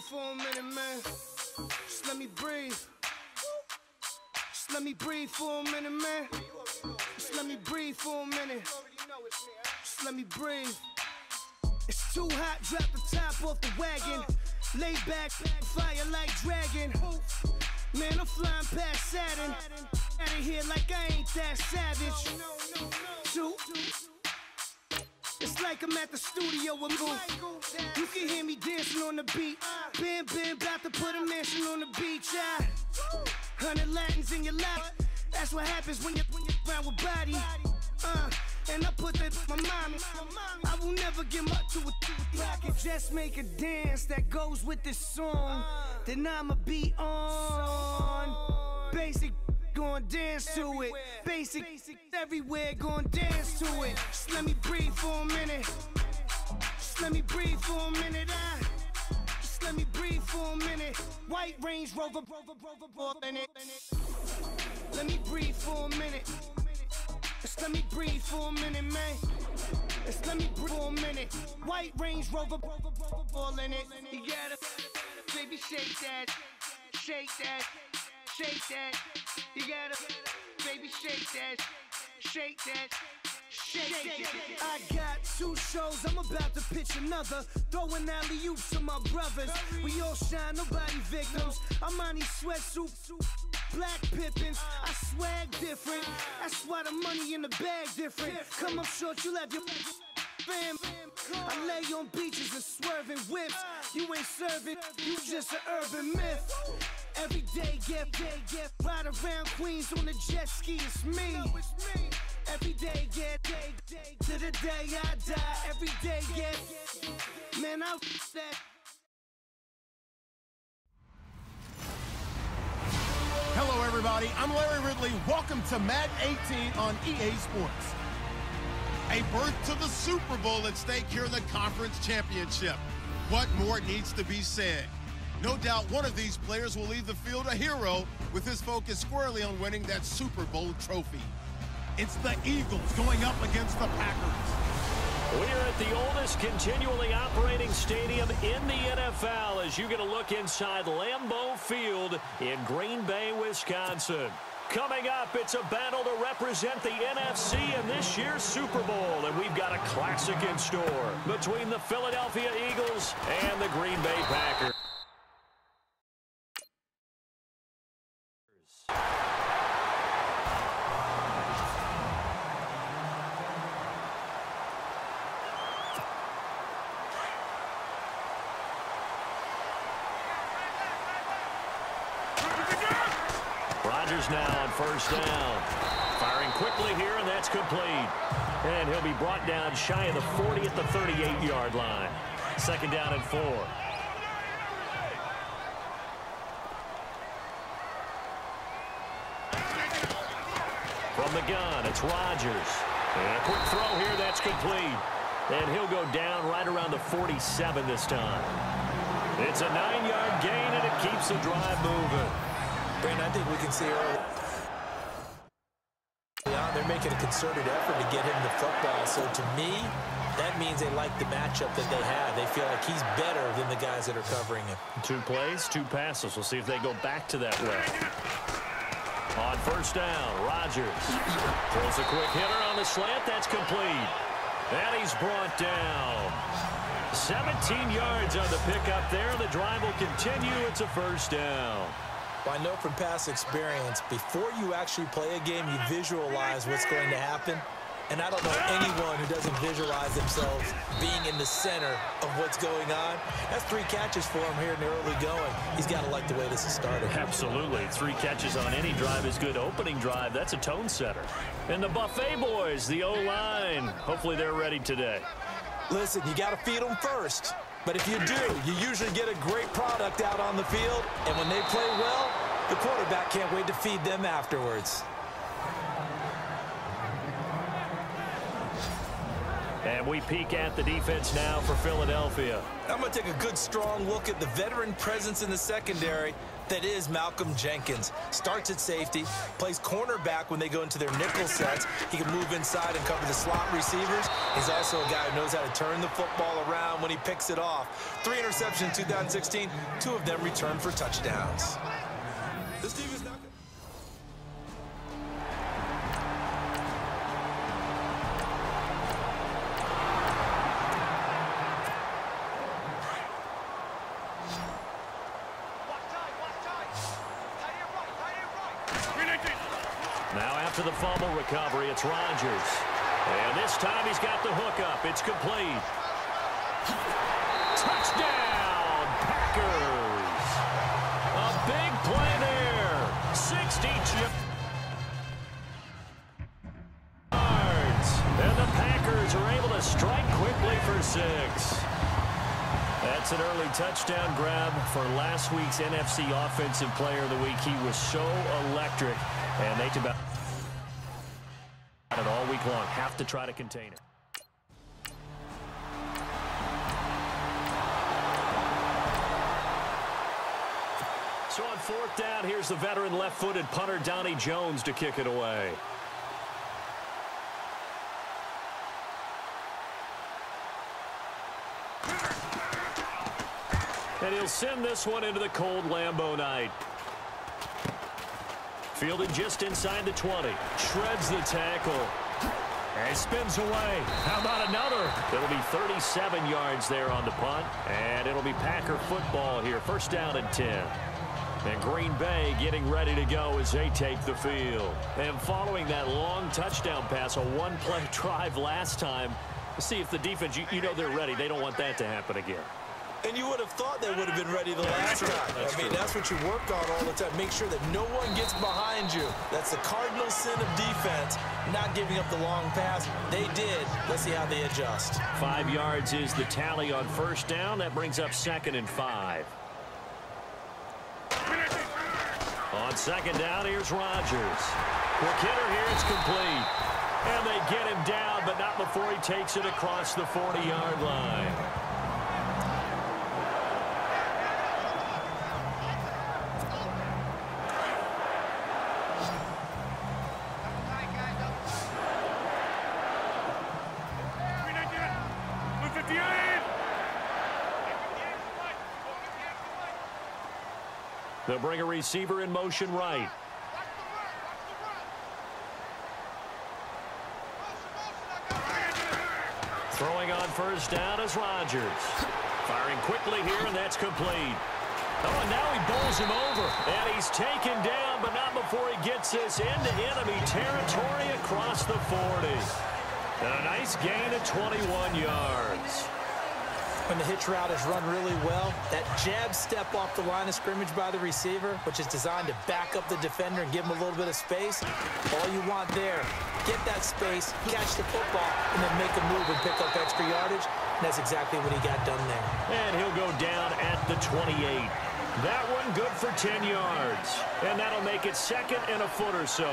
for a minute, man. Just let me breathe. Just let me breathe for a minute, man. Just let me breathe for a minute. Just let me breathe. It's too hot, drop the top off the wagon. Lay back, fire like dragon. Man, I'm flying past Saturn. Out of here like I ain't that savage. Shoot. It's like I'm at the studio with Moose. You can hear me dancing on the beat. Bam, bam, about to put a mansion on the beach. 100 Latins in your lap. That's what happens when you're around with body. And I put that in my mind. I will never give up to it. I can just make a dance that goes with this song. Then I'ma be on. Basic, gon' dance to it. Basic, everywhere, gon' dance to it. Just let me breathe for a minute. Just let me breathe for a minute. Just let me breathe for a minute. White Range Rover, in it. Let me breathe for a minute. Just let me breathe for a minute, man. Just let me breathe for a minute. White Range Rover, all in it. You gotta, baby, shake that, shake that, shake that. You gotta, baby, shake that, shake that. I got 2 shows, I'm about to pitch another. Throwing alley-oops to my brothers. We all shine, nobody victims. I'm on these sweatsuits, black Pippins. I swag different. That's why the money in the bag different. Come up short, you'll have your fam. I lay on beaches and swerving whips. You ain't serving, you just an urban myth. Every day, get ride around Queens on a jet ski, it's me. Every day, get to the day I die. Every day, get man, I that. Hello, everybody. I'm Larry Ridley. Welcome to Madden 18 on EA Sports. A berth to the Super Bowl at stake here in the Conference Championship. What more needs to be said? No doubt one of these players will leave the field a hero with his focus squarely on winning that Super Bowl trophy. It's the Eagles going up against the Packers. We're at the oldest continually operating stadium in the NFL as you get a look inside Lambeau Field in Green Bay, Wisconsin. Coming up, it's a battle to represent the NFC in this year's Super Bowl, and we've got a classic in store between the Philadelphia Eagles and the Green Bay Packers. Now on first down. Firing quickly here, and that's complete. And he'll be brought down shy of the 40 at the 38-yard line. Second down and 4. From the gun, it's Rodgers. And a quick throw here, that's complete. And he'll go down right around the 47 this time. It's a 9-yard gain, and it keeps the drive moving. Brandon, I think we can see early on they're making a concerted effort to get him the football. So to me, that means they like the matchup that they have. They feel like he's better than the guys that are covering him. 2 plays, 2 passes. We'll see if they go back to that way. On first down, Rodgers throws a quick hitter on the slant. That's complete. And he's brought down. 17 yards on the pickup there. The drive will continue. It's a first down. Well, I know from past experience, before you actually play a game, you visualize what's going to happen. And I don't know anyone who doesn't visualize themselves being in the center of what's going on. That's 3 catches for him here in the early going. He's got to like the way this is started. Absolutely. 3 catches on any drive is good. Opening drive, that's a tone setter. And the Buffet boys, the O-line, hopefully they're ready today. Listen, you got to feed them first. But if you do, you usually get a great product out on the field. And when they play well, the quarterback can't wait to feed them afterwards. And we peek at the defense now for Philadelphia. I'm going to take a good, strong look at the veteran presence in the secondary. That is Malcolm Jenkins. Starts at safety, plays cornerback when they go into their nickel sets. He can move inside and cover the slot receivers. He's also a guy who knows how to turn the football around when he picks it off. 3 interceptions in 2016, 2 of them returned for touchdowns. This team is not good. Now after the fumble recovery, it's Rodgers. And this time he's got the hook up. It's complete. Touchdown, Packers. A big play there. 62 yards. And the Packers are able to strike quickly for 6. That's an early touchdown grab for last week's NFC Offensive Player of the Week. He was so electric. And they about it all week long. Have to try to contain it. So on 4th down, here's the veteran left-footed punter Donnie Jones to kick it away. And he'll send this one into the cold Lambeau night. Fielded just inside the 20. Shreds the tackle. And spins away. How about another? It'll be 37 yards there on the punt. And it'll be Packer football here. 1st down and 10. And Green Bay getting ready to go as they take the field. And following that long touchdown pass, a 1-play drive last time, see if the defense, you know they're ready. They don't want that to happen again. And you would have thought they would have been ready the last time. That's what you work on all the time. Make sure that no one gets behind you. That's the cardinal sin of defense, not giving up the long pass. They did. Let's see how they adjust. 5 yards is the tally on 1st down. That brings up 2nd and 5. On 2nd down, here's Rodgers. Quick hitter here, it's complete. And they get him down, but not before he takes it across the 40-yard line. They'll bring a receiver in motion right. Throwing on 1st down is Rodgers. Firing quickly here, and that's complete. Oh, and now he bowls him over. And he's taken down, but not before he gets this into enemy territory across the 40. And a nice gain of 21 yards. When the hitch route is run really well, that jab step off the line of scrimmage by the receiver, which is designed to back up the defender and give him a little bit of space, all you want there, get that space, catch the football, and then make a move and pick up extra yardage. And that's exactly what he got done there. And he'll go down at the 28. That one good for 10 yards. And that'll make it 2nd and a foot or so.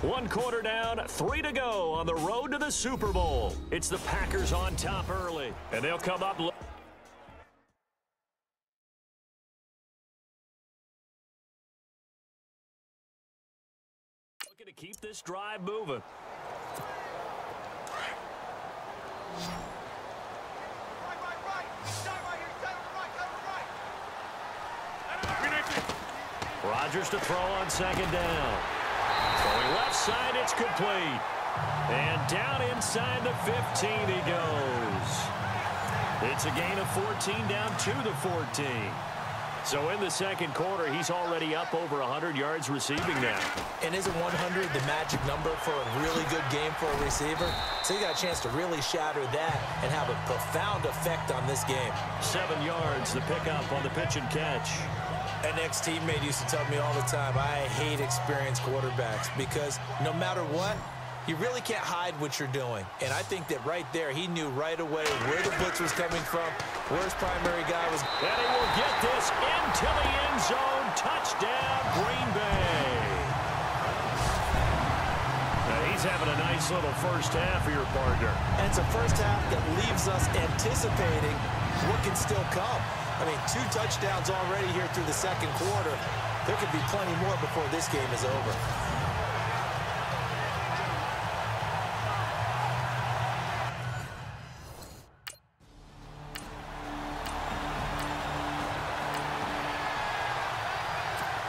One quarter down, 3 to go on the road to the Super Bowl. It's the Packers on top early, and they'll come up. Looking to keep this drive moving. Rodgers to throw on 2nd down. Throwing left side, it's complete. And down inside the 15 he goes. It's a gain of 14 down to the 14. So in the 2nd quarter, he's already up over 100 yards receiving now. And isn't 100 the magic number for a really good game for a receiver? So you got a chance to really shatter that and have a profound effect on this game. 7 yards, the pickup on the pitch and catch. An ex-teammate used to tell me all the time, I hate experienced quarterbacks because no matter what, You really can't hide what you're doing. And I think that right there, he knew right away where the blitz was coming from, where his primary guy was. And he will get this into the end zone. Touchdown, Green Bay. Now he's having a nice little first half for your partner. And it's a first half that leaves us anticipating what can still come. I mean, 2 touchdowns already here through the second quarter. There could be plenty more before this game is over.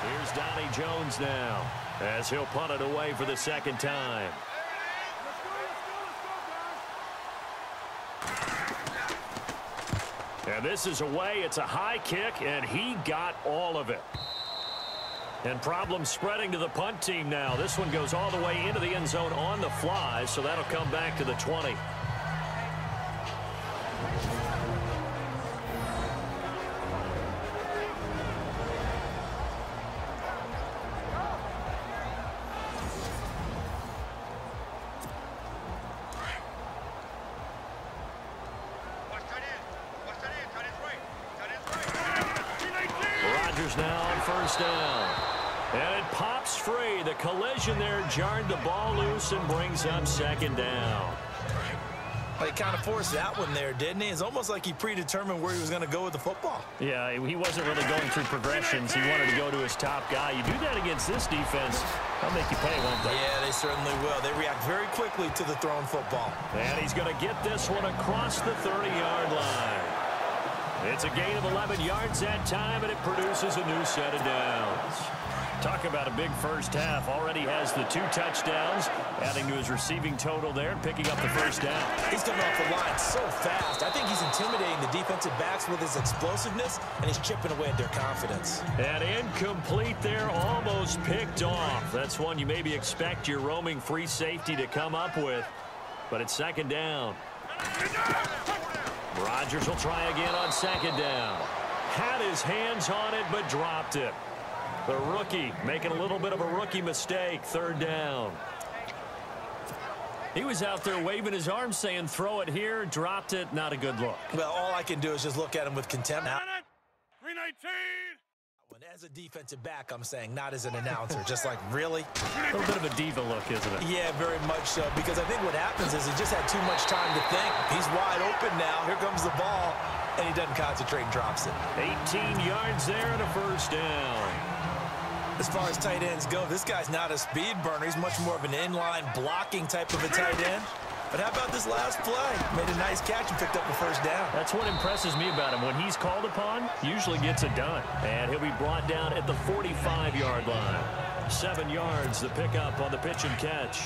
Here's Donnie Jones now as he'll punt it away for the second time. And this is away. It's a high kick, and he got all of it. And problems spreading to the punt team now. This one goes all the way into the end zone on the fly, so that'll come back to the 20. Now on first down. And it pops free. The collision there jarred the ball loose and brings up second down. Well, he kind of forced that one there, didn't he? It's almost like he predetermined where he was going to go with the football. Yeah, he wasn't really going through progressions. He wanted to go to his top guy. You do that against this defense, they'll make you pay, won't they? Yeah, they certainly will. They react very quickly to the thrown football. And he's going to get this one across the 30-yard line. It's a gain of 11 yards that time, and it produces a new set of downs. Talk about a big first half. Already has the 2 touchdowns, adding to his receiving total there and picking up the first down. He's coming off the line so fast. I think he's intimidating the defensive backs with his explosiveness, and he's chipping away at their confidence. And incomplete there, almost picked off. That's one you maybe expect your roaming free safety to come up with, but it's second down. Rodgers will try again on second down. Had his hands on it, but dropped it. The rookie making a little bit of a rookie mistake. Third down. He was out there waving his arms saying, throw it here, dropped it. Not a good look. Well, all I can do is just look at him with contempt. 319. As a defensive back, I'm saying, not as an announcer. Just like, really? A little bit of a diva look, isn't it? Yeah, very much so. Because I think what happens is he just had too much time to think. He's wide open now. Here comes the ball. And he doesn't concentrate and drops it. 18 yards there and a first down. As far as tight ends go, this guy's not a speed burner. He's much more of an inline blocking type of a tight end. But how about this last play? Made a nice catch and picked up a first down. That's what impresses me about him. When he's called upon, usually gets it done. And he'll be brought down at the 45-yard line. 7 yards, the pickup on the pitch and catch.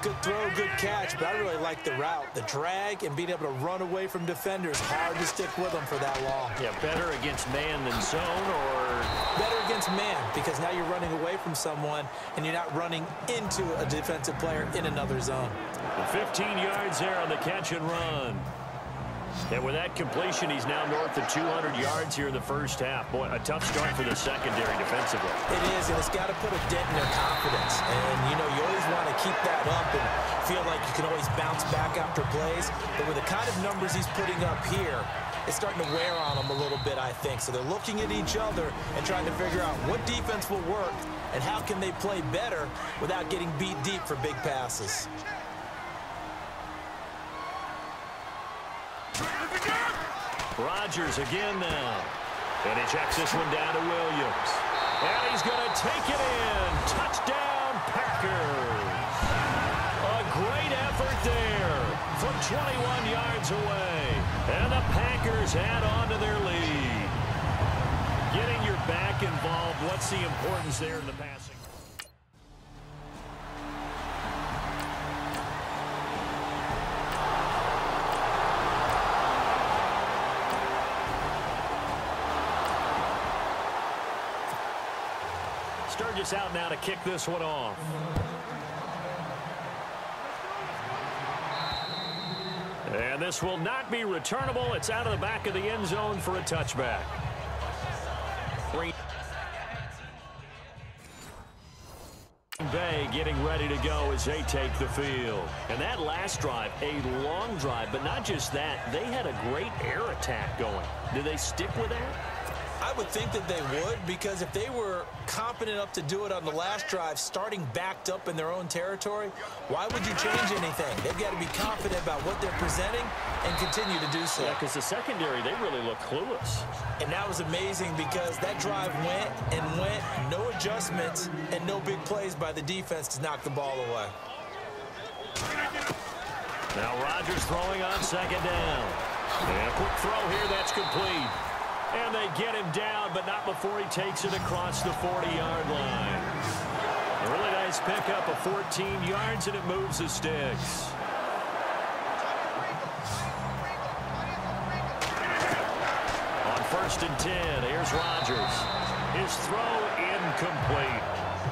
Good throw, good catch, but I really like the route. The drag and being able to run away from defenders. Hard to stick with them for that long. Yeah, better against man than zone, or? Better against man, because now you're running away from someone and you're not running into a defensive player in another zone. 15 yards there on the catch and run. And with that completion, he's now north of 200 yards here in the first half. Boy, a tough start for the secondary defensively. It is, and it's got to put a dent in their confidence. And, you know, you always want to keep that up and feel like you can always bounce back after plays. But with the kind of numbers he's putting up here, it's starting to wear on them a little bit, I think. So they're looking at each other and trying to figure out what defense will work and how can they play better without getting beat deep for big passes. Rodgers again now. And he checks this one down to Williams. And he's going to take it in. Touchdown, Packers. A great effort there from 21 yards away. And the Packers add on to their lead. Getting your back involved, what's the importance there in the passing? Sturgis out now to kick this one off. And this will not be returnable. It's out of the back of the end zone for a touchback. Bay getting ready to go as they take the field. And that last drive, a long drive, but not just that. They had a great air attack going. Do they stick with that? I would think that they would, because if they were confident enough to do it on the last drive, starting backed up in their own territory, why would you change anything? They've got to be confident about what they're presenting and continue to do so. Yeah, because the secondary, they really look clueless. And that was amazing because that drive went and went, no adjustments, and no big plays by the defense to knock the ball away. Now Rodgers throwing on second down. And a quick throw here, that's complete. And they get him down, but not before he takes it across the 40-yard line. A really nice pickup of 14 yards, and it moves the sticks. On 1st and 10, here's Rodgers. His throw incomplete.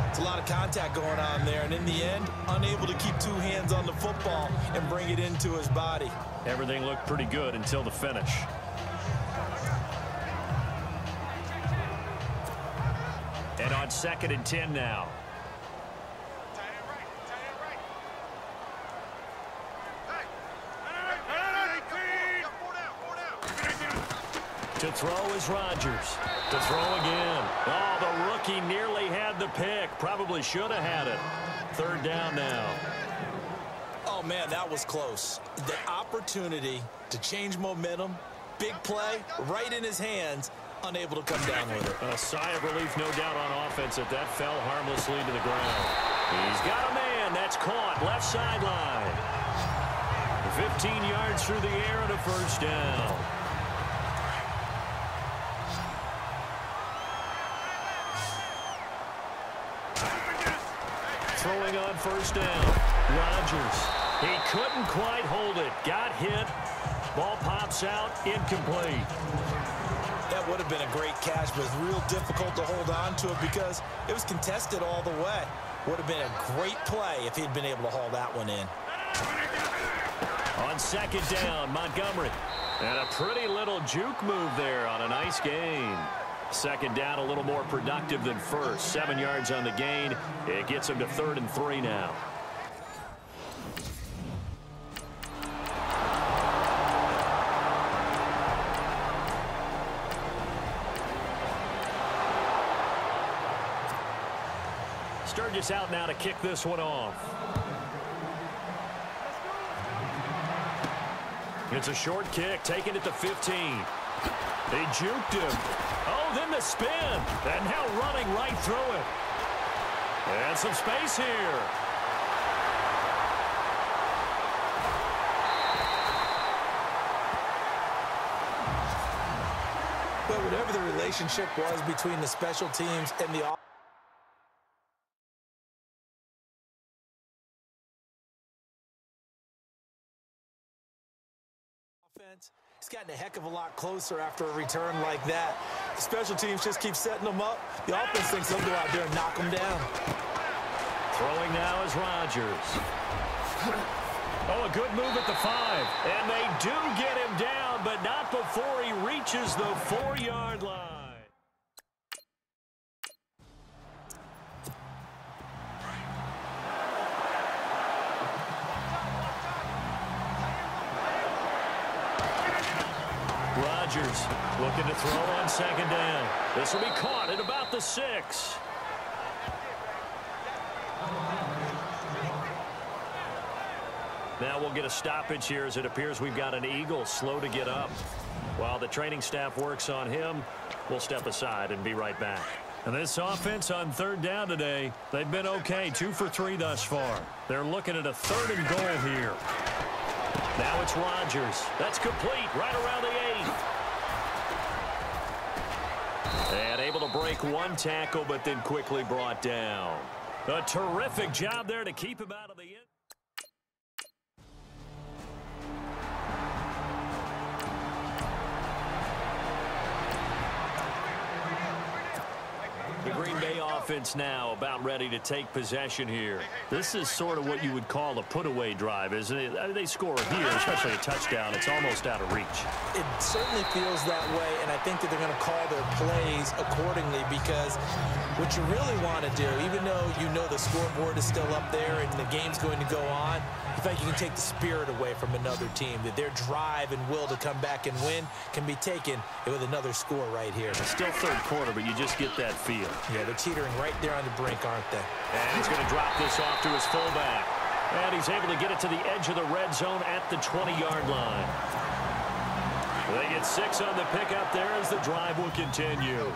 It's a lot of contact going on there, and in the end, unable to keep two hands on the football and bring it into his body. Everything looked pretty good until the finish. And on 2nd and 10 now. To throw is Rodgers. To throw again. Oh, the rookie nearly had the pick. Probably should have had it. 3rd down now. Oh, man, that was close. The opportunity to change momentum, big play, right in his hands, unable to come down with it. A sigh of relief, no doubt, on offense that fell harmlessly to the ground. He's got a man. That's caught. Left sideline. 15 yards through the air and a 1st down. Throwing on 1st down. Rodgers. He couldn't quite hold it. Got hit. Ball pops out. Incomplete. That would have been a great catch, but it's real difficult to hold on to it because it was contested all the way. Would have been a great play if he'd been able to haul that one in. On 2nd down, Montgomery. And a pretty little juke move there on a nice gain. 2nd down, a little more productive than 1st. 7 yards on the gain. It gets him to 3rd and 3 now. Sturgis out now to kick this one off. It's a short kick, taking it to 15. They juked him. Oh, then the spin. And now running right through it. And some space here. But whatever the relationship was between the special teams and the offense, it's gotten a heck of a lot closer after a return like that. The special teams just keep setting them up. The offense thinks they'll go out there and knock them down. Throwing now is Rodgers. Oh, a good move at the 5. And they do get him down, but not before he reaches the 4-yard line. Rodgers looking to throw on 2nd down. This will be caught at about the 6. Now we'll get a stoppage here as it appears we've got an Eagle slow to get up. While the training staff works on him, we'll step aside and be right back. And this offense on 3rd down today, they've been okay. 2 for 3 thus far. They're looking at a 3rd and goal here. Now it's Rodgers. That's complete right around the 8. And able to break one tackle, but then quickly brought down. A terrific job there to keep him out of the end. The Green Bay offense offense now about ready to take possession here. This is sort of what you would call a put-away drive, isn't it? They score here, especially a touchdown. It's almost out of reach. It certainly feels that way, and I think that they're going to call their plays accordingly, because what you really want to do, even though you know the scoreboard is still up there and the game's going to go on, I think you can take the spirit away from another team, that their drive and will to come back and win can be taken with another score right here. It's still third quarter, but you just get that feel. Yeah, they're teetering right there on the brink, aren't they? And he's going to drop this off to his fullback. And he's able to get it to the edge of the red zone at the 20-yard line. They get 6 on the pickup there as the drive will continue.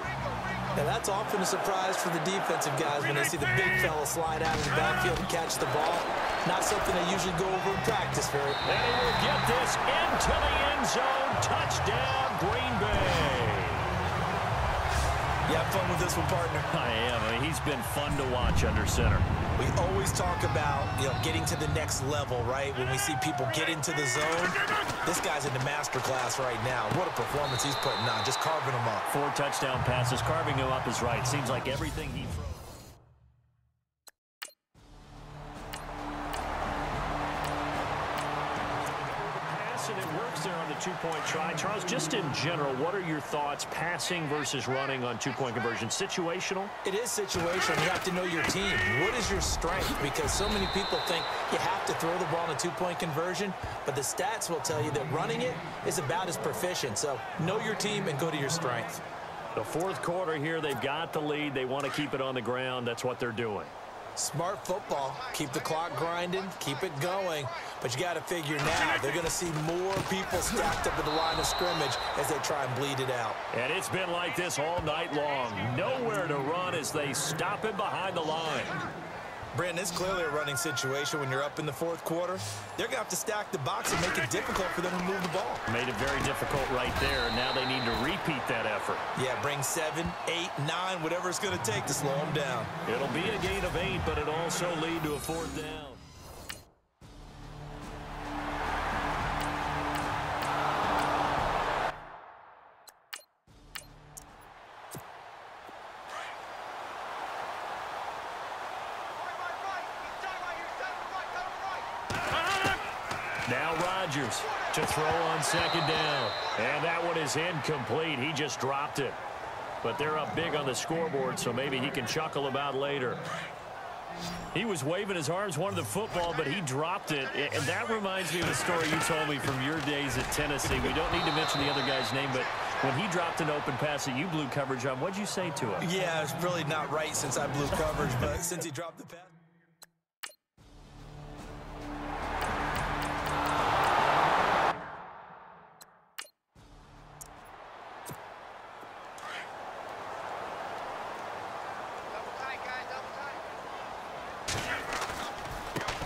Now, that's often a surprise for the defensive guys when they see the big fella slide out of the backfield and catch the ball. Not something they usually go over in practice very. And he will get this into the end zone. Touchdown, Green Bay. You have fun with this one, partner? I am. I mean, he's been fun to watch under center. We always talk about, getting to the next level, right? When we see people get into the zone, this guy's in the master class right now. What a performance he's putting on, just carving them up. 4 touchdown passes. Carving him up is right. Seems like everything he throws. And it works there on the 2-point try. Charles, just in general, what are your thoughts passing versus running on 2-point conversion? Situational? It is situational. You have to know your team. What is your strength? Because so many people think you have to throw the ball in a 2-point conversion, but the stats will tell you that running it is about as proficient. So know your team and go to your strength. The fourth quarter here, they've got the lead. They want to keep it on the ground. That's what they're doing. Smart football. Keep the clock grinding, keep it going. But you got to figure now they're going to see more people stacked up at the line of scrimmage as they try and bleed it out. And it's been like this all night long. Nowhere to run as they stop him behind the line. Brandon, it's clearly a running situation when you're up in the fourth quarter. They're going to have to stack the box and make it difficult for them to move the ball. Made it very difficult right there. Now they need to repeat that effort. Yeah, bring 7, 8, 9, whatever it's going to take to slow them down. It'll be a gain of 8, but it'll also lead to a 4th down. Now Rodgers to throw on 2nd down. And that one is incomplete. He just dropped it. But they're up big on the scoreboard, so maybe he can chuckle about later. He was waving his arms, wanted the football, but he dropped it. And that reminds me of a story you told me from your days at Tennessee. We don't need to mention the other guy's name, but when he dropped an open pass that you blew coverage on, what'd you say to him? Yeah, it's really not right since I blew coverage, but since he dropped the pass.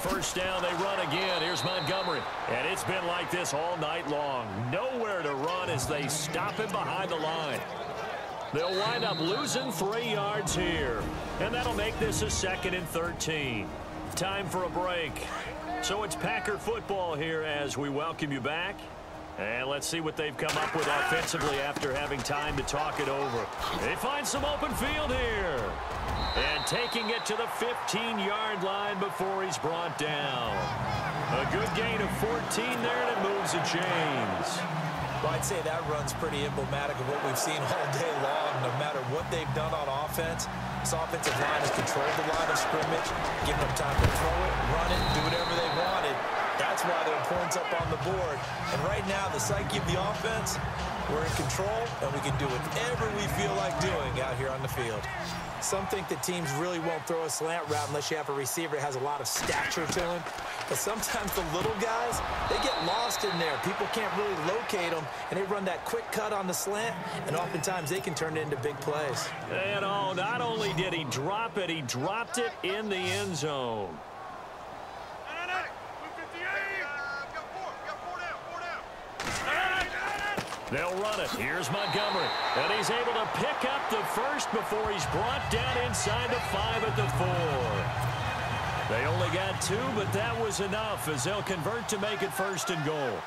First down, they run again. Here's Montgomery. And it's been like this all night long. Nowhere to run as they stop him behind the line. They'll wind up losing 3 yards here. And that'll make this a 2nd and 13. Time for a break. So it's Packer football here as we welcome you back. And let's see what they've come up with offensively after having time to talk it over. They find some open field here. And taking it to the 15-yard line before he's brought down. A good gain of 14 there, and it moves the chains. Well, I'd say that run's pretty emblematic of what we've seen all day long. No matter what they've done on offense, this offensive line has controlled the line of scrimmage, giving them time to throw it, run it, do whatever they wanted. That's why their points up on the board. And right now, the psyche of the offense, we're in control, and we can do whatever we feel like doing out here on the field. Some think that teams really won't throw a slant route unless you have a receiver that has a lot of stature to him. But sometimes the little guys, they get lost in there. People can't really locate them, and they run that quick cut on the slant, and oftentimes they can turn it into big plays. And not only did he drop it, he dropped it in the end zone. They'll run it. Here's Montgomery. And he's able to pick up the first before he's brought down inside the 5 at the 4. They only got 2, but that was enough as they'll convert to make it 1st and goal.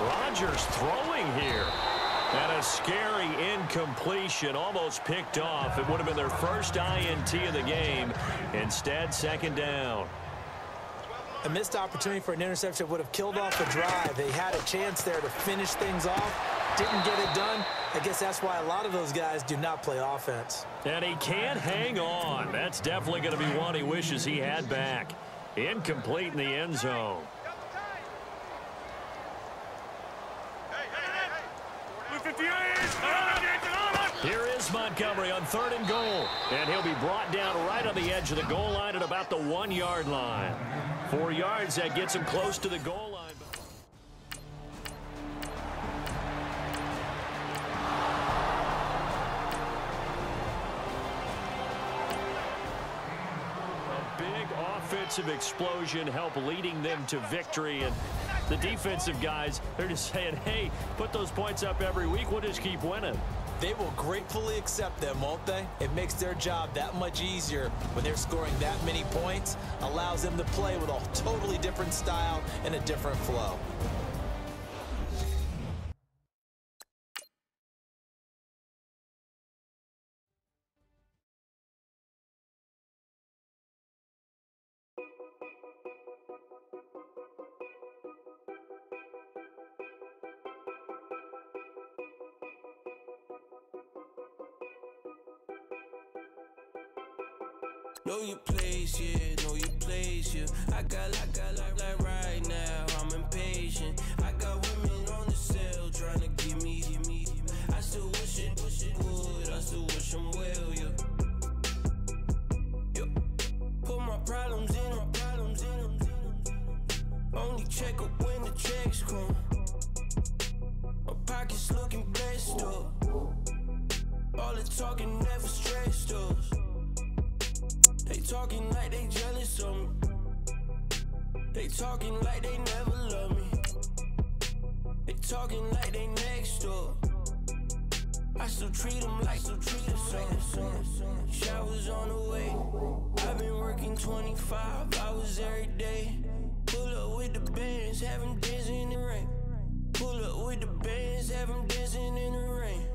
Rodgers throwing here. And a scary incompletion, almost picked off. It would have been their first INT of the game. Instead, second down. A missed opportunity for an interception would have killed off the drive. They had a chance there to finish things off. Didn't get it done. I guess that's why a lot of those guys do not play offense. And he can't hang on. That's definitely going to be one he wishes he had back. Incomplete in the end zone. Here is Montgomery on 3rd and goal. And he'll be brought down right on the edge of the goal line at about the 1-yard line. 4 yards, that gets him close to the goal line. Offensive explosion help leading them to victory, and the defensive guys, they're just saying, hey, put those points up every week, we'll just keep winning. They will gratefully accept them, won't they? It makes their job that much easier when they're scoring that many points, allows them to play with a totally different style and a different flow. Know your place, yeah, know your place, yeah. I got like right now, I'm impatient. I got women on the cell trying to give me. I still wish it would, I still wish them well, yeah. Put my problems in. Only check up when the checks come. My pockets looking blessed up. All the talking never stressed us. They talking like they jealous of me. They talking like they never love me. They talking like they next door. I still treat them like some. Showers on the way. I've been working 25 hours every day. Pull up with the bands, have them dancing in the rain. Pull up with the bands, have them dancing in the rain.